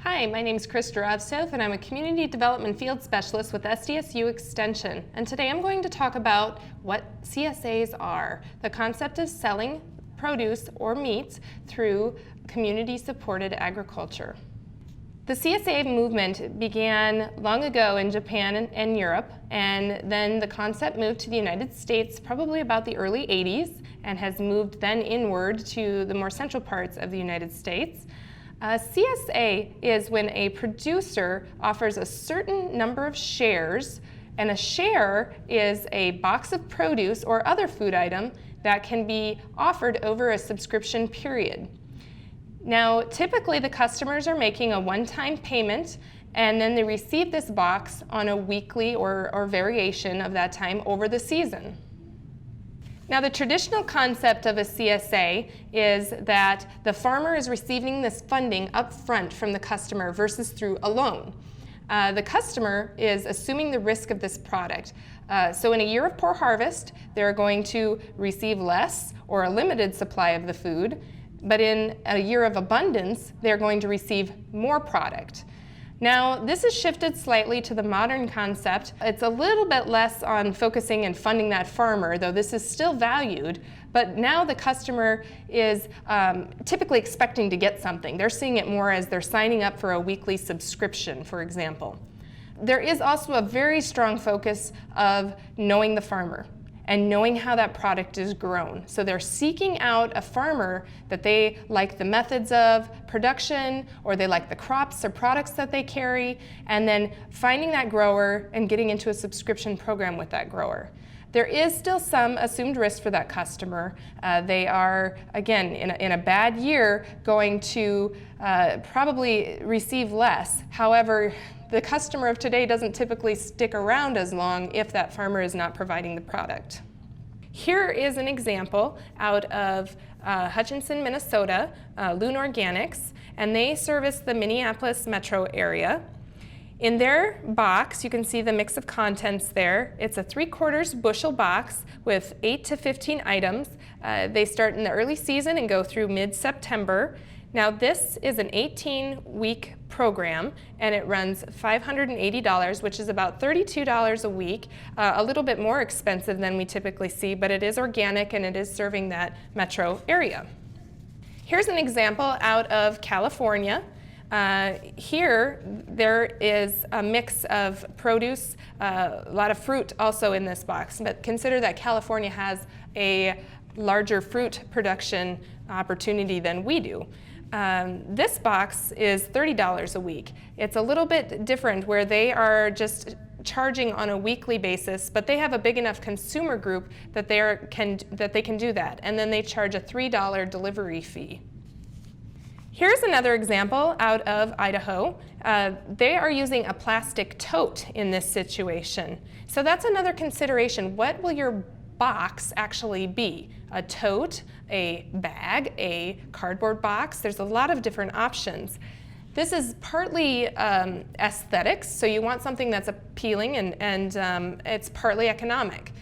Hi, my name is Zdorovtsov, and I'm a Community Development Field Specialist with SDSU Extension. And today I'm going to talk about what CSAs are, the concept of selling produce or meats through community-supported agriculture. The CSA movement began long ago in Japan and Europe, and then the concept moved to the United States probably about the early 80s and has moved then inward to the more central parts of the United States. CSA is when a producer offers a certain number of shares, and a share is a box of produce or other food item that can be offered over a subscription period. Now, typically the customers are making a one-time payment, and then they receive this box on a weekly or variation of that time over the season. Now, the traditional concept of a CSA is that the farmer is receiving this funding up front from the customer versus through a loan. The customer is assuming the risk of this product. So in a year of poor harvest, they're going to receive less or a limited supply of the food, but in a year of abundance, they're going to receive more product. Now, this has shifted slightly to the modern concept. It's a little bit less on focusing and funding that farmer, though this is still valued, but now the customer is typically expecting to get something. They're seeing it more as they're signing up for a weekly subscription, for example. There is also a very strong focus of knowing the farmer and knowing how that product is grown. So they're seeking out a farmer that they like the methods of production, or they like the crops or products that they carry, and then finding that grower and getting into a subscription program with that grower. There is still some assumed risk for that customer. They are, again, in a bad year, going to probably receive less. However, the customer of today doesn't typically stick around as long if that farmer is not providing the product. Here is an example out of Hutchinson, Minnesota, Loon Organics, and they service the Minneapolis metro area. In their box, you can see the mix of contents there. It's a 3/4 bushel box with 8 to 15 items. They start in the early season and go through mid-September. Now, this is an 18-week program, and it runs $580, which is about $32 a week, a little bit more expensive than we typically see, but it is organic and it is serving that metro area. Here's an example out of California. Here, there is a mix of produce, a lot of fruit also in this box, but consider that California has a larger fruit production opportunity than we do. This box is $30 a week. It's a little bit different where they are just charging on a weekly basis, but they have a big enough consumer group that they can do that, and then they charge a $3 delivery fee. Here's another example out of Idaho. They are using a plastic tote in this situation. So that's another consideration. What will your box actually be? A tote, a bag, a cardboard box? There's a lot of different options. This is partly aesthetics, so you want something that's appealing, and it's partly economic.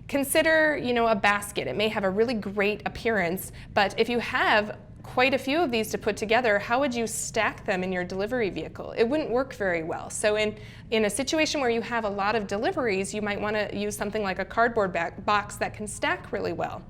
Consider, a basket. It may have a really great appearance, but if you have quite a few of these to put together, how would you stack them in your delivery vehicle? It wouldn't work very well. So in a situation where you have a lot of deliveries, you might want to use something like a cardboard box that can stack really well.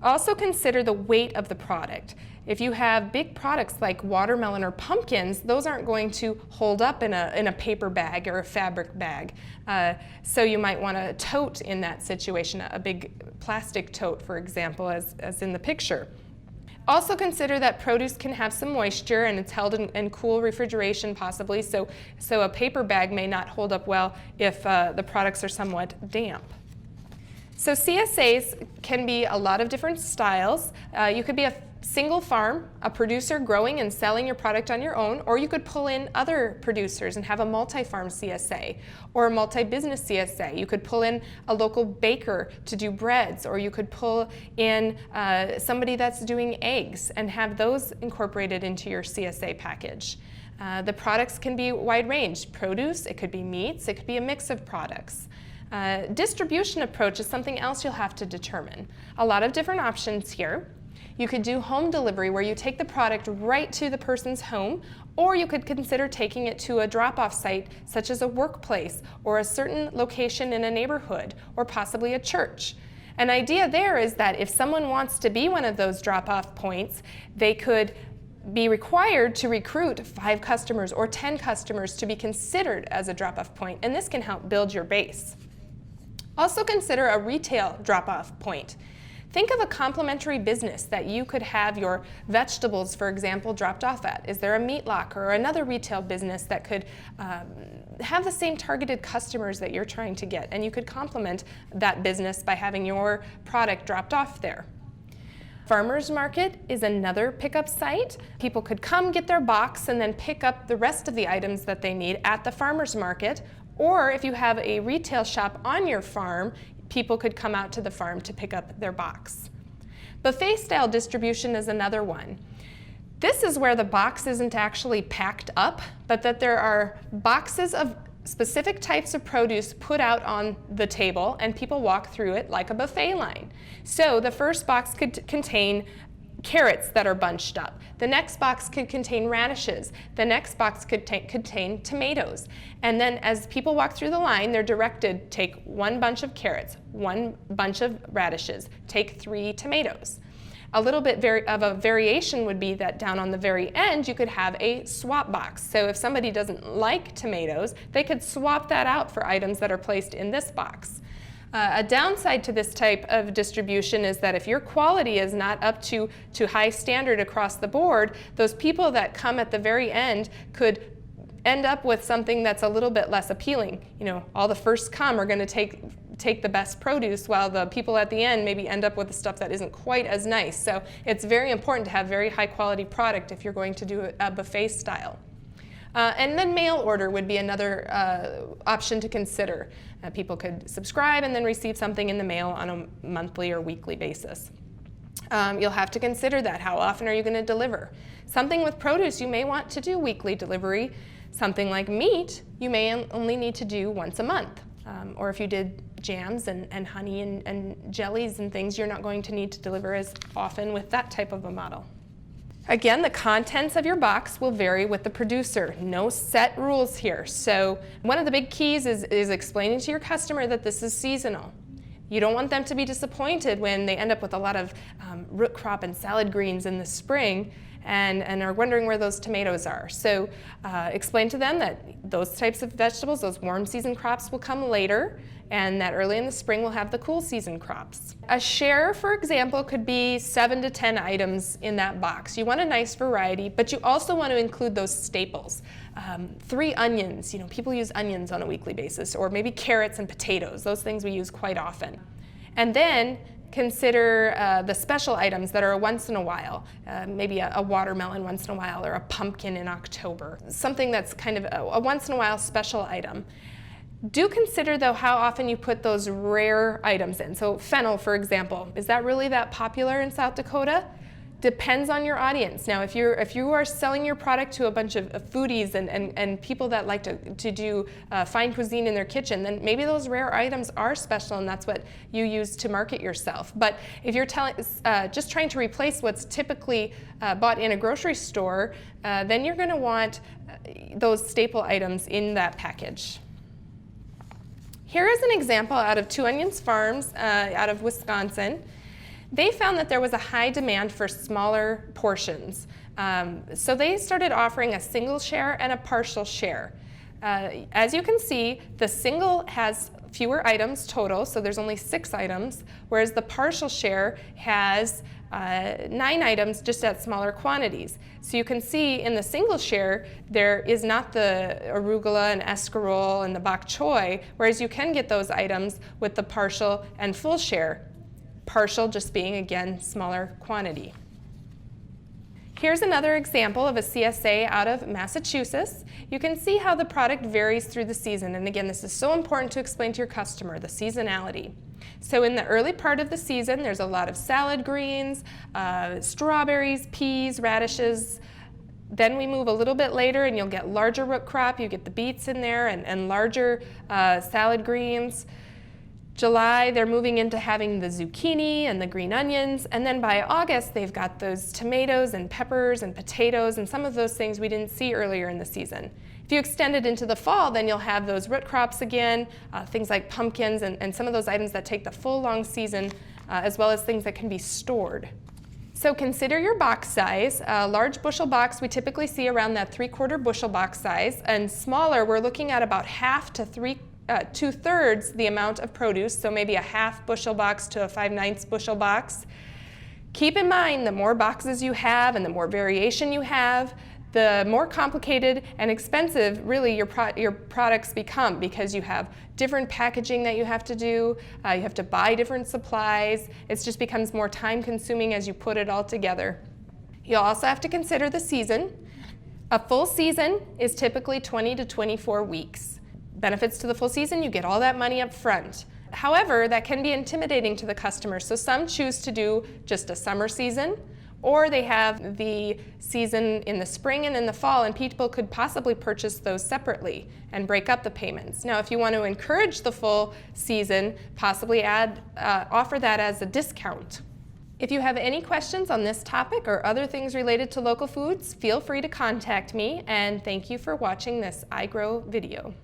Also consider the weight of the product. If you have big products like watermelon or pumpkins, those aren't going to hold up in a paper bag or a fabric bag. So you might want a tote in that situation, a big plastic tote, for example, as in the picture. Also consider that produce can have some moisture, and it's held in cool refrigeration possibly, so a paper bag may not hold up well if the products are somewhat damp. So CSAs can be a lot of different styles. You could be a single farm, a producer growing and selling your product on your own, or you could pull in other producers and have a multi-farm CSA or a multi-business CSA. You could pull in a local baker to do breads, or you could pull in somebody that's doing eggs and have those incorporated into your CSA package. The products can be wide range. Produce, it could be meats, it could be a mix of products. Distribution approach is something else you'll have to determine. A lot of different options here. You could do home delivery where you take the product right to the person's home, or you could consider taking it to a drop-off site such as a workplace or a certain location in a neighborhood or possibly a church. An idea there is that if someone wants to be one of those drop-off points, they could be required to recruit 5 customers or 10 customers to be considered as a drop-off point, and this can help build your base. Also consider a retail drop-off point. Think of a complementary business that you could have your vegetables, for example, dropped off at. Is there a meat locker or another retail business that could have the same targeted customers that you're trying to get, and you could complement that business by having your product dropped off there? Farmers market is another pickup site. People could come get their box and then pick up the rest of the items that they need at the farmers market, or if you have a retail shop on your farm, people could come out to the farm to pick up their box. Buffet style distribution is another one. This is where the box isn't actually packed up, but that there are boxes of specific types of produce put out on the table and people walk through it like a buffet line. So the first box could contain carrots that are bunched up. The next box could contain radishes. The next box could contain tomatoes. And then as people walk through the line, they're directed, take 1 bunch of carrots, 1 bunch of radishes, take 3 tomatoes. A little bit of a variation would be that down on the very end, you could have a swap box. So if somebody doesn't like tomatoes, they could swap that out for items that are placed in this box. A downside to this type of distribution is that if your quality is not up to high standard across the board, those people that come at the very end could end up with something that's a little bit less appealing. You know, all the first come are going to take the best produce, while the people at the end maybe end up with the stuff that isn't quite as nice. So it's very important to have very high quality product if you're going to do a buffet style. And then mail order would be another option to consider. People could subscribe and then receive something in the mail on a monthly or weekly basis. You'll have to consider that. How often are you going to deliver? Something with produce, you may want to do weekly delivery. Something like meat, you may only need to do once a month. Or if you did jams and honey and jellies and things, you're not going to need to deliver as often with that type of a model. Again, the contents of your box will vary with the producer. No set rules here. So one of the big keys is explaining to your customer that this is seasonal. You don't want them to be disappointed when they end up with a lot of root crop and salad greens in the spring and are wondering where those tomatoes are. So explain to them that those types of vegetables, those warm season crops, will come later, and that early in the spring we'll have the cool season crops. A share, for example, could be 7 to 10 items in that box. You want a nice variety, but you also want to include those staples. 3 onions, people use onions on a weekly basis, or maybe carrots and potatoes. Those things we use quite often. And then consider the special items that are once in a while, maybe a watermelon once in a while, or a pumpkin in October. Something that's kind of a once in a while special item. Do consider, though, how often you put those rare items in. So fennel, for example, is that really that popular in South Dakota? Depends on your audience. Now, if you are selling your product to a bunch of foodies and people that like to do fine cuisine in their kitchen, then maybe those rare items are special and that's what you use to market yourself. But if you're just trying to replace what's typically bought in a grocery store, then you're going to want those staple items in that package. Here is an example out of Two Onions Farms out of Wisconsin. They found that there was a high demand for smaller portions. So they started offering a single share and a partial share. As you can see, the single has fewer items total, so there's only 6 items, whereas the partial share has 9 items just at smaller quantities. So you can see in the single share, there is not the arugula and escarole and the bok choy, whereas you can get those items with the partial and full share. Partial just being, again, smaller quantity. Here's another example of a CSA out of Massachusetts. You can see how the product varies through the season. And again, this is so important to explain to your customer, the seasonality. So in the early part of the season, there's a lot of salad greens, strawberries, peas, radishes. Then we move a little bit later and you'll get larger root crop. You get the beets in there and larger salad greens. July, they're moving into having the zucchini and the green onions, and then by August, they've got those tomatoes and peppers and potatoes and some of those things we didn't see earlier in the season. If you extend it into the fall, then you'll have those root crops again, things like pumpkins and some of those items that take the full long season, as well as things that can be stored. So consider your box size. A large bushel box we typically see around that 3/4 bushel box size, and smaller we're looking at about half to 2/3 the amount of produce, so maybe a half bushel box to a 5/9 bushel box. Keep in mind, the more boxes you have and the more variation you have, the more complicated and expensive really your products become, because you have different packaging that you have to do, you have to buy different supplies. It just becomes more time consuming as you put it all together. You'll also have to consider the season. A full season is typically 20 to 24 weeks. Benefits to the full season, you get all that money up front. However, that can be intimidating to the customer, so some choose to do just a summer season, or they have the season in the spring and in the fall, and people could possibly purchase those separately and break up the payments. Now, if you want to encourage the full season, possibly offer that as a discount. If you have any questions on this topic or other things related to local foods, feel free to contact me, and thank you for watching this iGrow video.